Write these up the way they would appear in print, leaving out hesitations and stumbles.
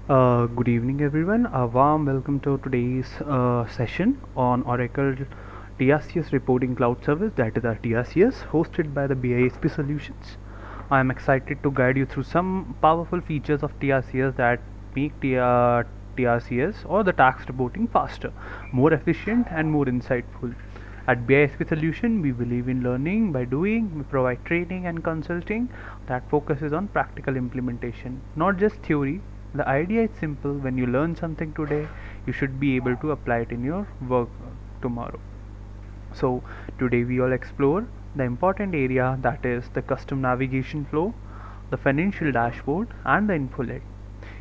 Good evening, everyone. A warm welcome to today's session on Oracle TRCS Reporting Cloud Service, that is our TRCS, hosted by the BISP Solutions. I am excited to guide you through some powerful features of TRCS that make TRCS or the tax reporting faster, more efficient, and more insightful. At BISP Solution, we believe in learning by doing. We provide training and consulting that focuses on practical implementation, not just theory. The idea is simple: when you learn something today, you should be able to apply it in your work tomorrow. So, today we all explore the important area, that is the custom navigation flow, the financial dashboard, and the infolet.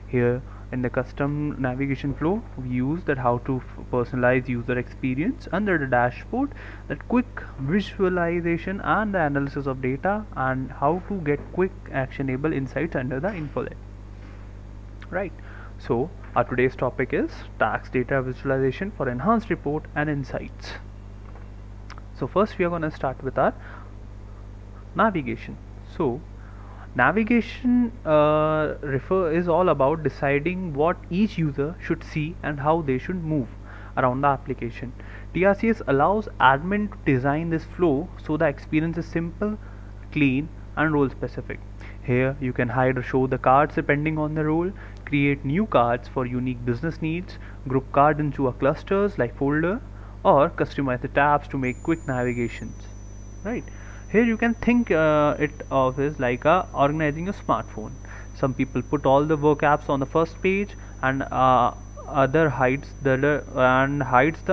Here in the custom navigation flow, we use that how to personalize user experience. Under the dashboard, that quick visualization and the analysis of data, and how to get quick actionable insights under the infolet. Right. So our today's topic is tax data visualization for enhanced report and insights. So first we are going to start with our navigation. So navigation is all about deciding what each user should see and how they should move around the application. TRCS allows admin to design this flow so the experience is simple, clean, and role specific. Here you can hide or show the cards depending on the role, create new cards for unique business needs, group cards into a clusters like folder, or customize the tabs to make quick navigations. Right. Here you can think it of as like organizing a smartphone. Some people put all the work apps on the first page, and other hides the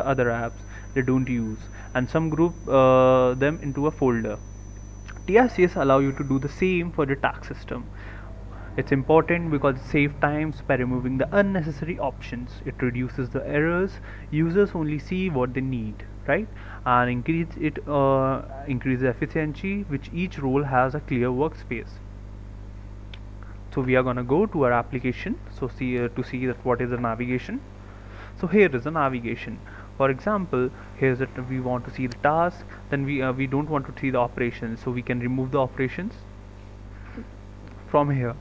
other apps they don't use, and some group them into a folder. TRCS allow you to do the same for the tax system. It's important because it saves times by removing the unnecessary options. It reduces the errors. Users only see what they need, right? And increase the efficiency, which each role has a clear workspace. So we are gonna go to our application. So to see that what is the navigation. So here is the navigation. For example, here's that we want to see the task. Then we don't want to see the operations, so we can remove the operations from here.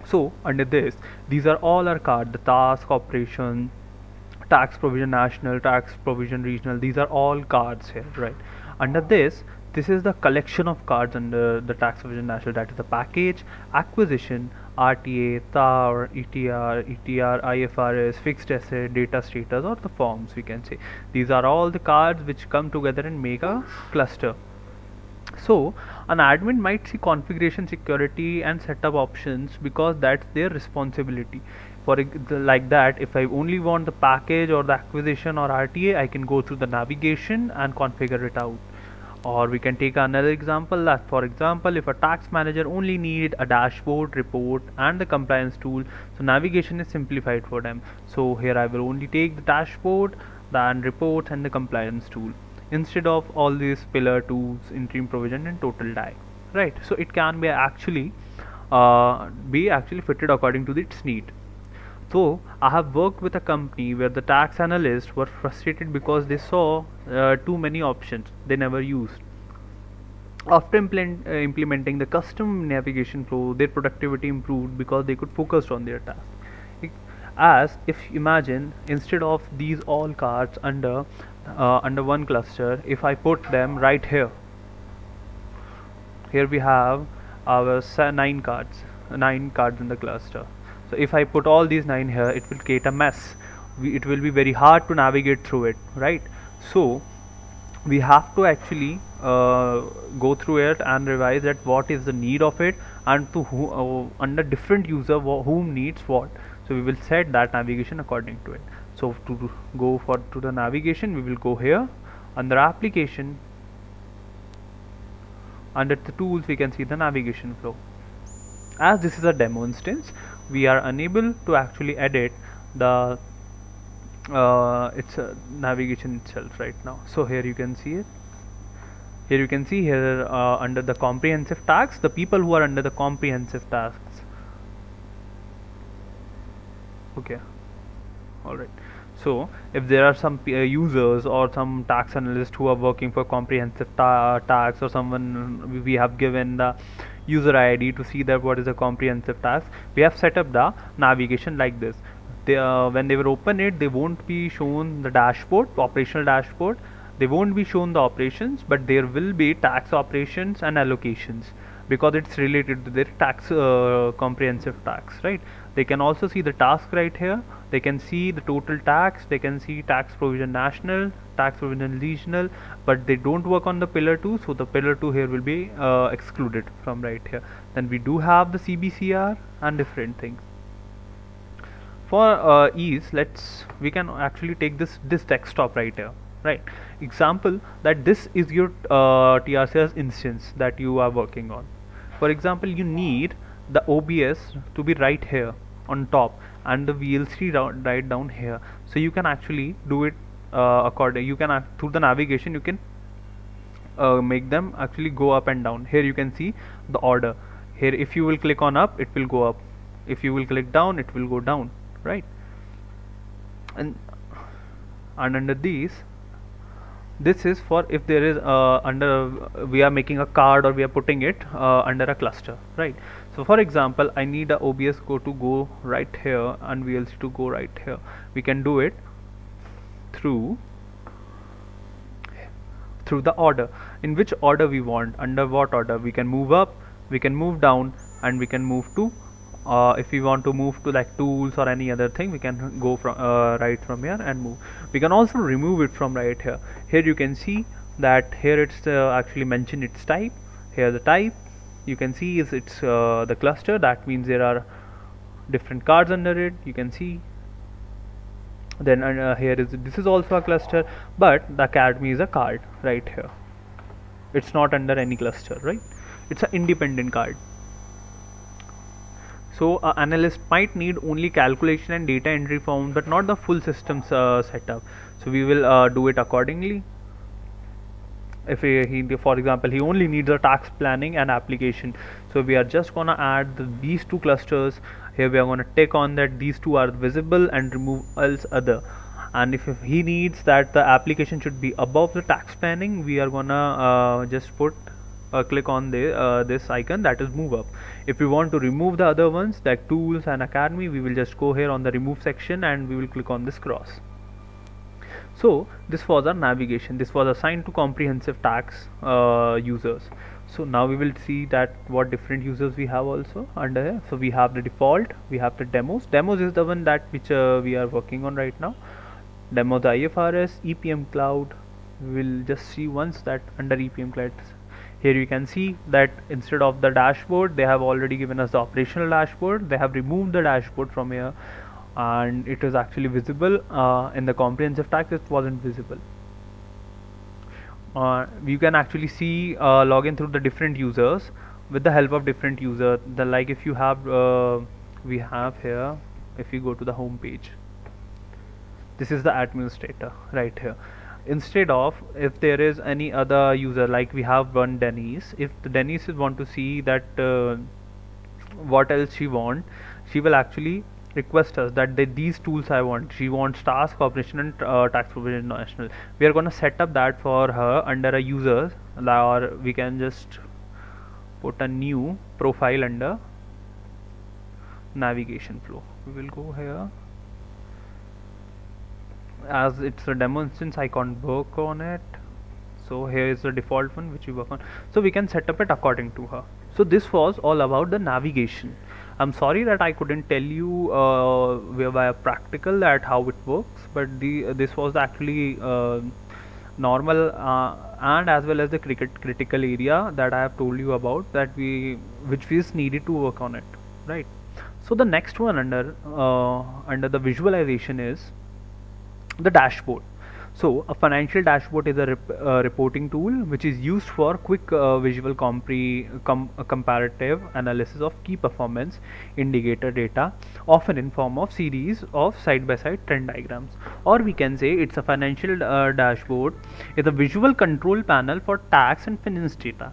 So under this, these are all our cards: the task, operation, tax provision national, tax provision regional. These are all cards here, right? Under this is the collection of cards under the tax provision national, that is the package, acquisition, RTA, TAR, ETR, IFRS, fixed asset, data status, or the forms, we can say. These are all the cards which come together and make a cluster. So an admin might see configuration, security, and setup options because that's their responsibility. Like that, if I only want the package or the acquisition or RTA, I can go through the navigation and configure it out. Or we can take another example, that for example, if a tax manager only need a dashboard, report, and the compliance tool, so navigation is simplified for them. So here I will only take the dashboard, then reports, and the compliance tool, instead of all these pillar tools, interim provision, and total die. Right. So it can be actually fitted according to its need. So I have worked with a company where the tax analysts were frustrated because they saw too many options they never used. After implementing the custom navigation flow, their productivity improved because they could focus on their task. As if imagine, instead of these all cards under one cluster, if I put them right here. Here we have our 9 cards in the cluster. So if I put all these 9 here, it will create a mess. It will be very hard to navigate through it, right? So we have to actually go through it and revise that what is the need of it, and to under different user whom needs what. So we will set that navigation according to it. So to go to the navigation, we will go here under application. Under the tools, we can see the navigation flow. As this is a demo instance, we are unable to actually edit the navigation itself right now. So here you can see it. Here you can see here under the comprehensive tasks, the people who are under the comprehensive tasks. Okay. All right. So if there are some users or some tax analysts who are working for comprehensive tax, or someone we have given the user ID to see that what is the comprehensive tax. We have set up the navigation like this. When they will open it, they won't be shown the dashboard, operational dashboard. They won't be shown the operations, but there will be tax operations and allocations, because it's related to their tax, comprehensive tax, right? They can also see the task right here. They can see the total tax. They can see tax provision national, tax provision regional, but they don't work on the pillar 2, so the pillar 2 here will be excluded from right here. Then we do have the CBCR and different things. For ease, we can actually take this desktop right here, right? Example that this is your TRCS instance that you are working on. For example, you need the OBS to be right here on top and the VLC right down here, so you can actually do it according. You can through the navigation you can make them actually go up and down. Here you can see the order. Here if you will click on up, it will go up. If you will click down, it will go down, right? And under these, this is for if there is we are making a card or we are putting it under a cluster, right? So for example, I need a OBS go right here and VLC to go right here. We can do it through the order, in which order we want, under what order. We can move up, we can move down, and we can move to if we want to move to like tools or any other thing, we can go from right from here and move. We can also remove it from right here. Here you can see that here it's actually mentioned its type. Here the type you can see is it's the cluster. That means there are different cards under it. You can see. Then here this is also a cluster, but the academy is a card right here. It's not under any cluster, right? It's an independent card. So analyst might need only calculation and data entry form, but not the full systems setup. So we will do it accordingly. If he for example, he only needs a tax planning and application, so we are just gonna add these two clusters. Here we are gonna take on that these two are visible and remove else other. And if he needs that the application should be above the tax planning, we are gonna just put click on this icon, that is move up. If we want to remove the other ones like tools and academy, we will just go here on the remove section and we will click on this cross. So this was our navigation. This was assigned to comprehensive tax users. So now we will see that what different users we have also under here. So we have the default, we have the demos. Demos is the one that which we are working on right now. Demos IFRS, EPM cloud. We will just see once that under EPM cloud. Here you can see that instead of the dashboard, they have already given us the operational dashboard. They have removed the dashboard from here, and it is actually visible. In the comprehensive tax, it wasn't visible. You can actually see login through the different users with the help of different user. Like if you have, we have here. If you go to the home page, this is the administrator right here. Instead of, if there is any other user, like we have one Denise, if the Denise want to see that what else she want, she will actually request us that these tools I want. She wants task, operation and tax provision national. We are going to set up that for her under a user, or we can just put a new profile under navigation flow. We will go here. As it's a demo instance, I can't work on it, so here is the default one which we work on. So we can set up it according to her. So this was all about the navigation. I'm sorry that I couldn't tell you via practical that how it works, but this was actually normal and as well as the critical area that I have told you about, that which is needed to work on it, right? So the next one under the visualization is the dashboard. So a financial dashboard is a reporting tool which is used for quick visual comparative analysis of key performance indicator data, often in form of series of side-by-side trend diagrams. Or we can say it's a financial dashboard is a visual control panel for tax and finance data.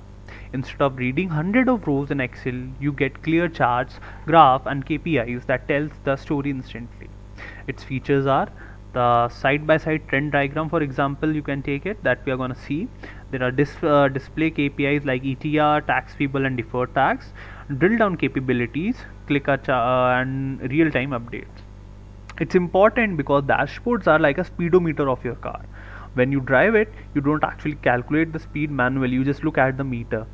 Instead of reading hundreds of rows in Excel, you get clear charts, graph and KPIs that tells the story instantly. Its features are the side-by-side trend diagram. For example, you can take it that we are going to see There are display KPIs like ETR, tax payable and deferred tax, drill down capabilities, click and real time updates. It's important because dashboards are like a speedometer of your car. When you drive it, you don't actually calculate the speed manually, you just look at the meter,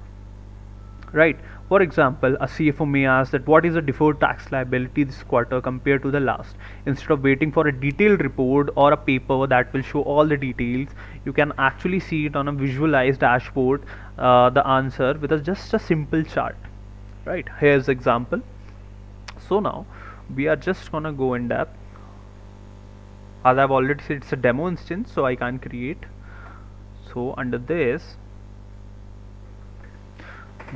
right? For example, a CFO may ask that what is the deferred tax liability this quarter compared to the last. Instead of waiting for a detailed report or a paper that will show all the details, you can actually see it on a visualized dashboard, the answer with just a simple chart, right? Here's the example. So now we are just gonna go in depth. As I've already said, it's a demo instance, so I can't create. So under this,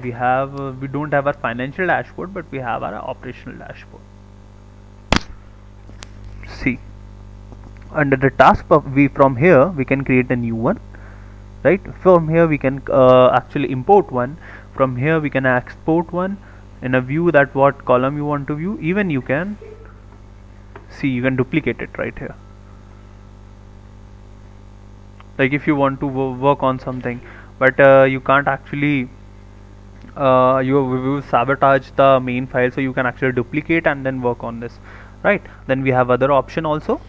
we have we don't have our financial dashboard, but we have our operational dashboard. See, under the task from here we can create a new one, right? From here we can actually import one. From here we can export one in a view that what column you want to view. Even you can see, you can duplicate it right here. Like if you want to work on something, but you can't actually you will sabotage the main file, so you can actually duplicate and then work on this, right? Then we have other option also.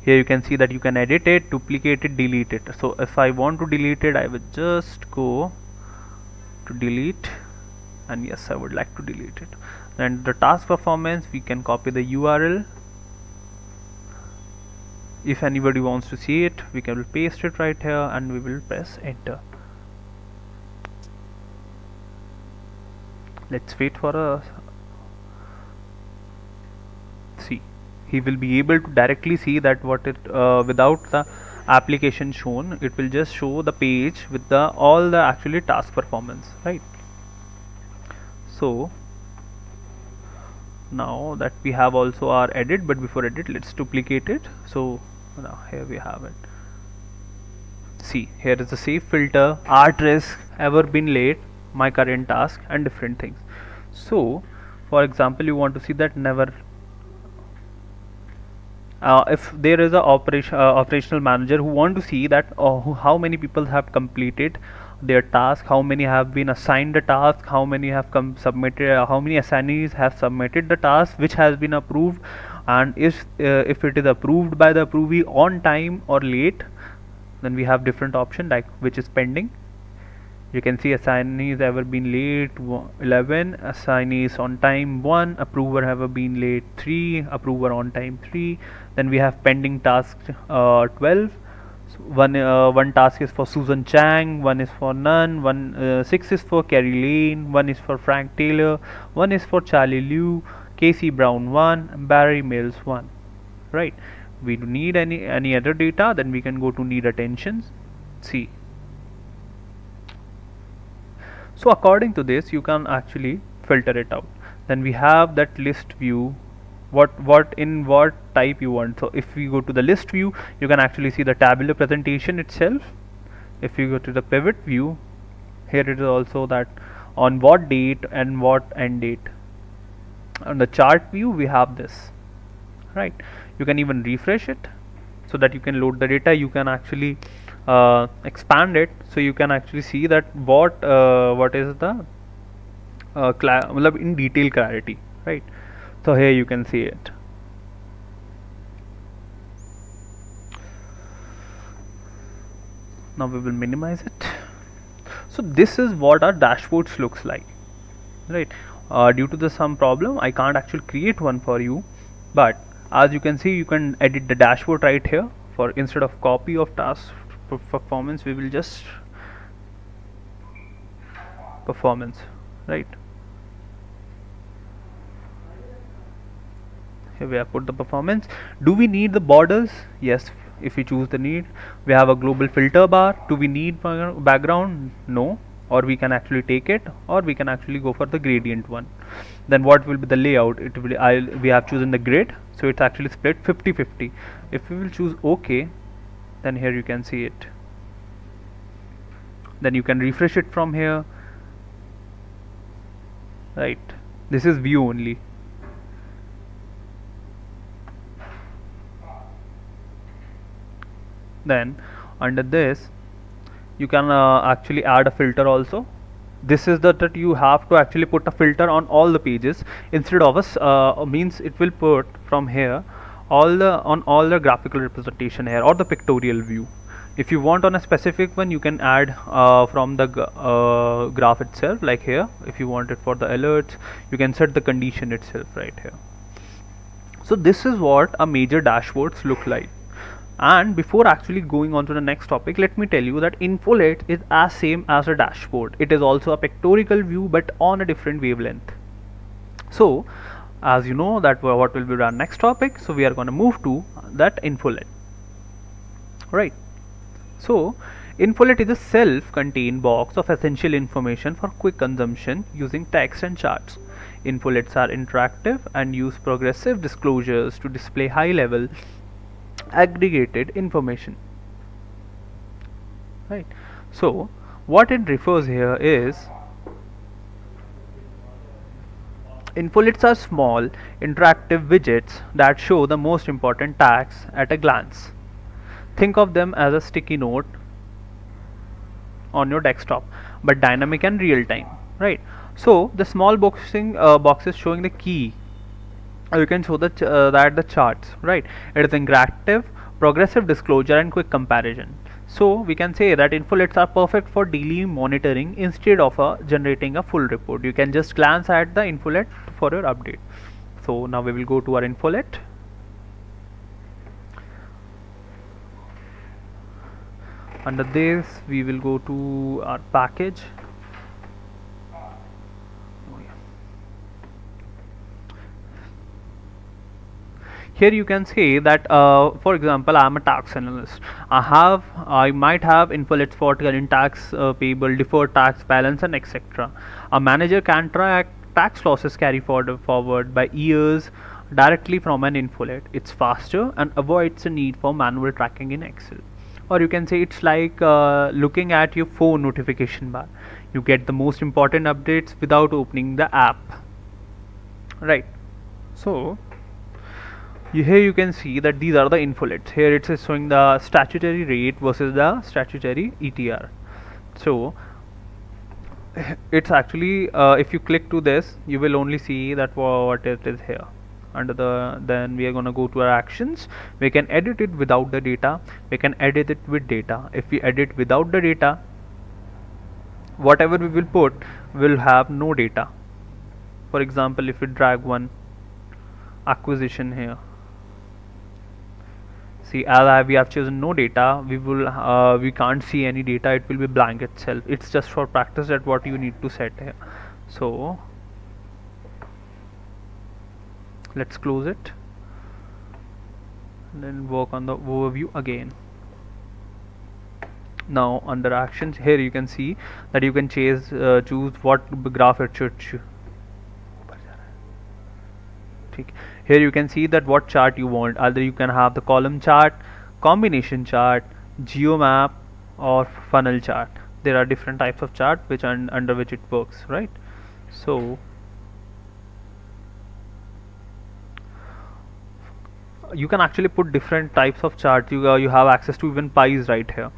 Here you can see that you can edit it, duplicate it, delete it. So if I want to delete it, I will just go to delete, and yes, I would like to delete it. Then the task performance, we can copy the URL. If anybody wants to see it, we can paste it right here and we will press enter. Let's wait for a see. He will be able to directly see that what it without the application shown, it will just show the page with the all the actually task performance, right? So now that we have also our edit, but before edit, let's duplicate it. So now here we have it. See, here is the save filter, art risk, ever been late, my current task, and different things. So for example, you want to see that never if there is a operational manager who want to see that how many people have completed their task, how many have been assigned the task, how many have submitted, how many assignees have submitted the task which has been approved, and if it is approved by the approvee on time or late, then we have different option like which is pending. You can see assignees ever been late 11, assignees on time 1, approver ever been late 3, approver on time 3. Then we have pending task 12. So one task is for Susan Chang, one is for none, 6 is for Kerry Lane, one is for Frank Taylor, one is for Charlie Liu, Casey Brown 1, Barry Mills 1. Right? We don't need any other data. Then we can go to need attentions. See. So according to this, you can actually filter it out. Then we have that list view, what type you want. So if we go to the list view, you can actually see the tabular presentation itself. If you go to the pivot view, here it is also that on what date and what end date. On the chart view, we have this, right? You can even refresh it so that you can load the data. You can actually expand it, so you can actually see that what is the in detail clarity, right? So here you can see it. Now we will minimize it. So this is what our dashboards looks like, right? Due to some problem, I can't actually create one for you, but as you can see, you can edit the dashboard right here. For instead of copy of task performance, we will just performance, right? Here we have put the performance. Do we need the borders? Yes, if we choose the need. We have a global filter bar. Do we need background? No. Or we can actually take it, or we can actually go for the gradient one. Then what will be the layout? It will we have chosen the grid, so it's actually split 50-50. If we will choose OK, then here you can see it. Then you can refresh it from here, right? This is view only. Then under this, You can actually add a filter also. This is that you have to actually put a filter on all the pages instead of us means it will put from here all the graphical representation here or the pictorial view. If you want on a specific one, you can add from the graph itself, like here. If you want it for the alerts, you can set the condition itself right here. So this is what a major dashboards look like. And before actually going on to the next topic, let me tell you that infolet is as same as a dashboard. It is also a pictorial view but on a different wavelength. So as you know that what will be our next topic, so we are going to move to that infolet, right? So infolet is a self-contained box of essential information for quick consumption using text and charts. Infolets are interactive and use progressive disclosures to display high-level aggregated information, right? So what it refers here is infolets are small interactive widgets that show the most important tags at a glance. Think of them as a sticky note on your desktop, but dynamic and real time, right? So the small boxes showing the key, you can show that the charts, right? It is interactive, progressive disclosure and quick comparison. So we can say that infolets are perfect for daily monitoring instead of generating a full report. You can just glance at the infolet for your update. So now we will go to our infolet. Under this we will go to our package. Here you can say that for example, I am a tax analyst. I might have infolets for current tax payable, deferred tax balance and etc. A manager can track tax losses carry forward by years directly from an infolet. It's faster and avoids the need for manual tracking in Excel. Or you can say it's like looking at your phone notification bar. You get the most important updates without opening the app, right? So here you can see that these are the infolets. Here it is showing the statutory rate versus the statutory ETR. So it's actually if you click to this, you will only see that what it is here. Under the then we are going to go to our actions. We can edit it without the data, we can edit it with data. If we edit without the data, whatever we will put will have no data. For example, if we drag one acquisition here, see, as we have chosen no data, we can't see any data. It will be blank itself. It's just for practice that what you need to set here. So let's close it and then work on the overview again. Now under actions, here you can see that you can choose what graph it should here you can see that what chart you want. Either you can have the column chart, combination chart, geomap or funnel chart. There are different types of chart which under which it works, right? So you can actually put different types of charts. You have access to even pies right here,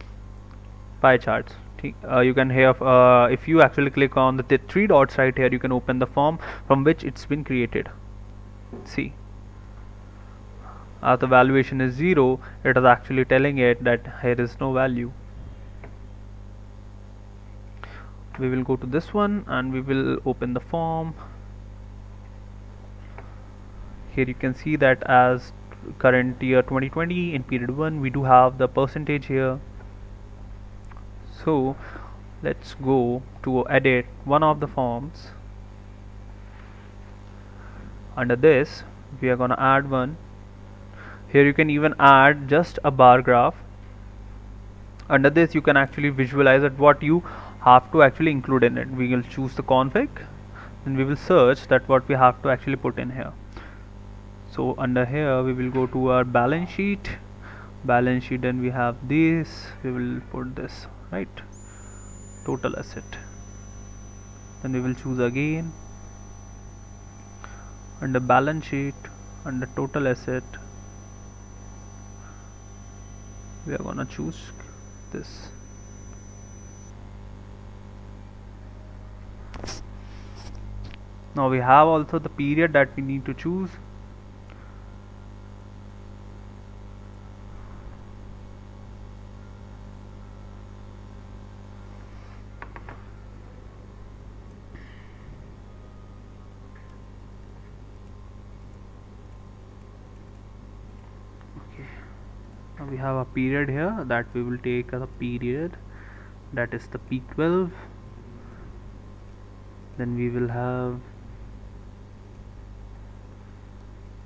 pie charts. You can have if you actually click on the three dots right here, you can open the form from which it's been created. See, as the valuation is 0, it is actually telling it that here is no value. We will go to this one and we will open the form. Here you can see that as current year 2020 in period 1, we do have the percentage here. So let's go to edit one of the forms. Under this we are going to add one. Here you can even add just a bar graph. Under this you can actually visualize it what you have to actually include in it. We will choose the config and we will search that what we have to actually put in here. So under here we will go to our balance sheet, and we have this. We will put this, right, total asset. Then we will choose again under balance sheet, under total asset, we are gonna choose this. Now we have also the period that we need to choose. Okay, now we have a period here that we will take as a period, that is the P12. Then we will have,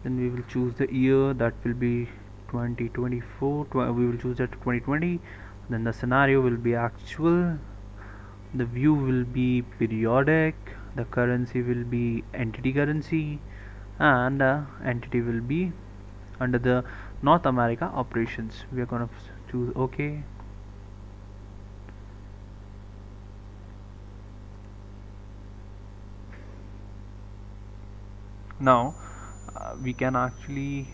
then we will choose the year, that will be 2024. We will choose that 2020. Then the scenario will be actual, the view will be periodic, the currency will be entity currency, and entity will be under the North America operations. We are going to choose OK. Now we can actually,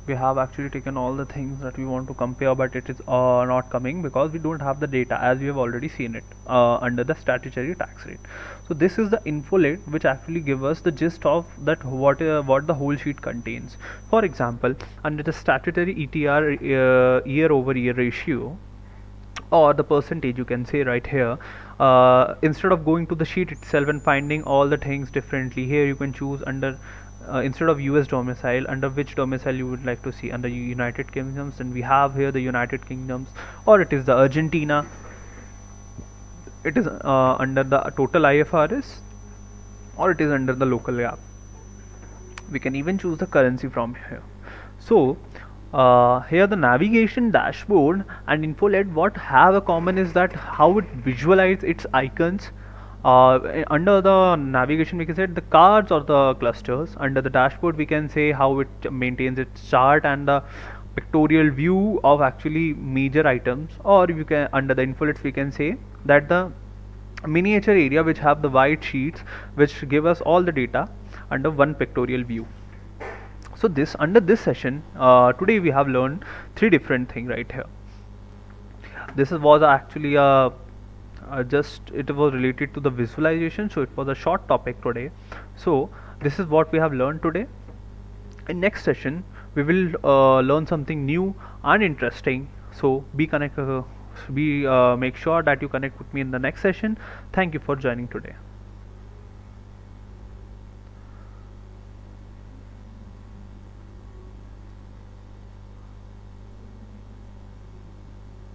we have actually taken all the things that we want to compare, but it is not coming because we don't have the data, as we have already seen it under the statutory tax rate. So this is the infolate which actually give us the gist of that what the whole sheet contains. For example, under the statutory ETR year over year ratio, or the percentage, you can say right here, instead of going to the sheet itself and finding all the things differently, here you can choose under instead of US domicile, under which domicile you would like to see. Under United Kingdoms, and we have here the United Kingdoms, or it is the Argentina, it is under the total IFRS, or it is under the local gap. We can even choose the currency from here. So here the navigation dashboard and infolette, what have a common is that how it visualize its icons. Under the navigation we can say the cards or the clusters. Under the dashboard we can say how it maintains its chart and the pictorial view of actually major items. Or you can, under the infolettes we can say that the miniature area which have the white sheets which give us all the data under one pictorial view. So this, under this session today we have learned three different things right here. This was actually just it was related to the visualization, so it was a short topic today. So this is what we have learned today. In next session we will learn something new and interesting. So be connect, make sure that you connect with me in the next session. Thank you for joining today.